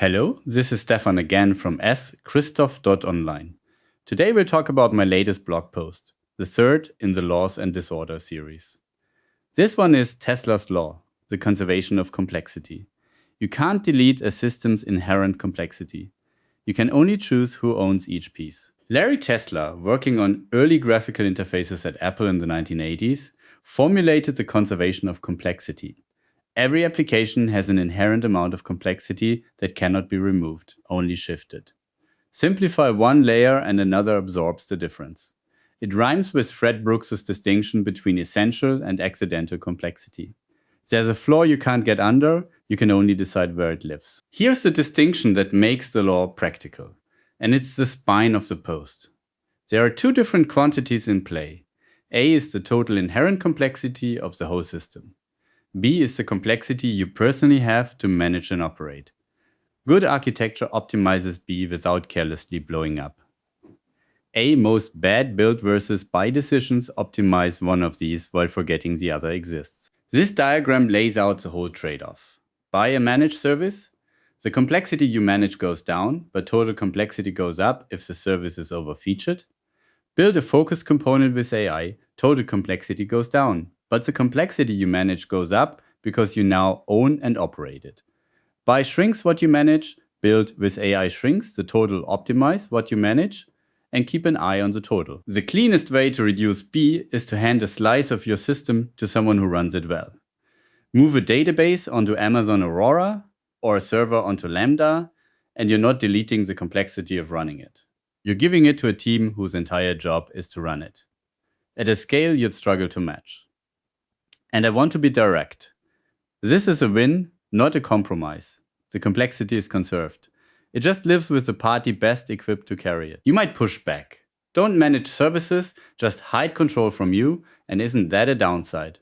Hello, this is Stefan again from schristoph.online. Today we'll talk about my latest blog post, the third in the Laws and Disorder series. This one is Tesler's law, the conservation of complexity. You can't delete a system's inherent complexity. You can only choose who owns each piece. Larry Tesler, working on early graphical interfaces at Apple in the 1980s, formulated the conservation of complexity. Every application has an inherent amount of complexity that cannot be removed, only shifted. Simplify one layer and another absorbs the difference. It rhymes with Fred Brooks's distinction between essential and accidental complexity. There's a flaw you can't get under, you can only decide where it lives. Here's the distinction that makes the law practical, and it's the spine of the post. There are two different quantities in play. A is the total inherent complexity of the whole system. B is the complexity you personally have to manage and operate. Good architecture optimizes B without carelessly blowing up. A, most bad build versus buy decisions optimize one of these while forgetting the other exists. This diagram lays out the whole trade-off. Buy a managed service, the complexity you manage goes down, but total complexity goes up if the service is overfeatured. Build a focus component with AI, total complexity goes down, but the complexity you manage goes up because you now own and operate it. Buy shrinks what you manage, build with AI shrinks the total, optimize what you manage, and keep an eye on the total. The cleanest way to reduce B is to hand a slice of your system to someone who runs it well. Move a database onto Amazon Aurora or a server onto Lambda, and you're not deleting the complexity of running it. You're giving it to a team whose entire job is to run it. At a scale you'd struggle to match. And I want to be direct. This is a win, not a compromise. The complexity is conserved. It just lives with the party best equipped to carry it. You might push back. Don't manage services, just hide control from you, and isn't that a downside?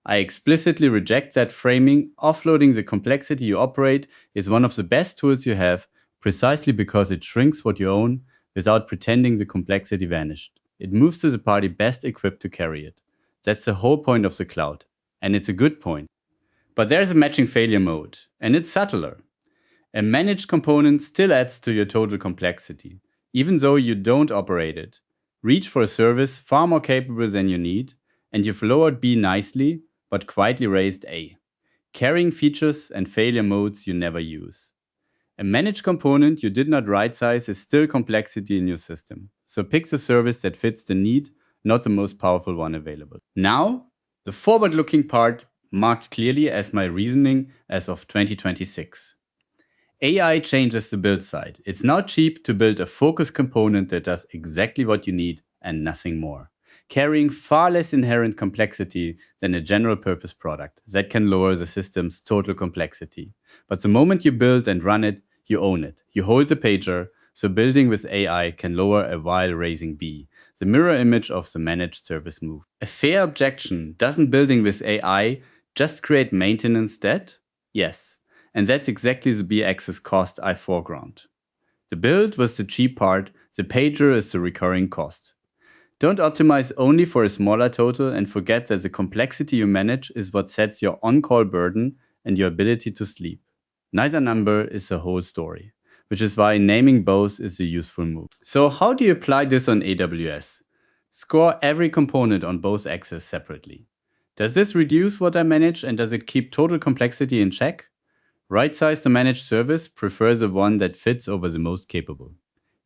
I explicitly reject that framing. Offloading the complexity you operate is one of the best tools you have, precisely because it shrinks what you own without pretending the complexity vanished. It moves to the party best equipped to carry it. That's the whole point of the cloud. And it's a good point. But there's a matching failure mode, and it's subtler. A managed component still adds to your total complexity, even though you don't operate it. Reach for a service far more capable than you need, and you've lowered B nicely, but quietly raised A, carrying features and failure modes you never use. A managed component you did not right-size is still complexity in your system, so pick the service that fits the need, not the most powerful one available. Now, the forward-looking part marked clearly as my reasoning as of 2026. AI changes the build side. It's now cheap to build a focus component that does exactly what you need and nothing more, carrying far less inherent complexity than a general purpose product that can lower the system's total complexity. But the moment you build and run it, you own it. You hold the pager, so building with AI can lower a while raising B, the mirror image of the managed service move. A fair objection: doesn't building with AI just create maintenance debt? Yes. And that's exactly the B-axis cost I foreground. The build was the cheap part, the pager is the recurring cost. Don't optimize only for a smaller total and forget that the complexity you manage is what sets your on-call burden and your ability to sleep. Neither number is the whole story, which is why naming both is a useful move. So how do you apply this on AWS? Score every component on both axes separately. Does this reduce what I manage and does it keep total complexity in check? Right-size the managed service, prefer the one that fits over the most capable.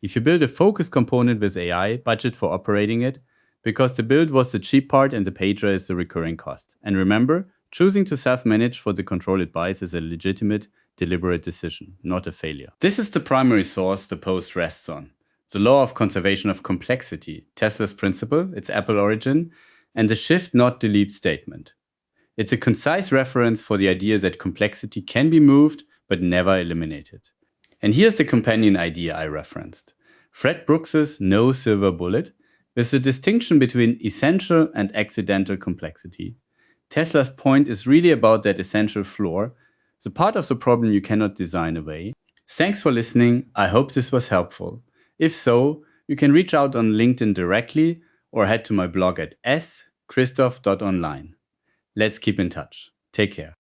If you build a focus component with AI, budget for operating it, because the build was the cheap part and the pager is the recurring cost. And remember, choosing to self-manage for the control it buys is a legitimate, deliberate decision, not a failure. This is the primary source the post rests on. The law of conservation of complexity, Tesler's principle, its Apple origin, and the shift not delete statement. It's a concise reference for the idea that complexity can be moved, but never eliminated. And here's the companion idea I referenced. Fred Brooks's no silver bullet, with the distinction between essential and accidental complexity. Tesler's point is really about that essential floor, the part of the problem you cannot design away. Thanks for listening. I hope this was helpful. If so, you can reach out on LinkedIn directly or head to my blog at schristoph.online. Let's keep in touch. Take care.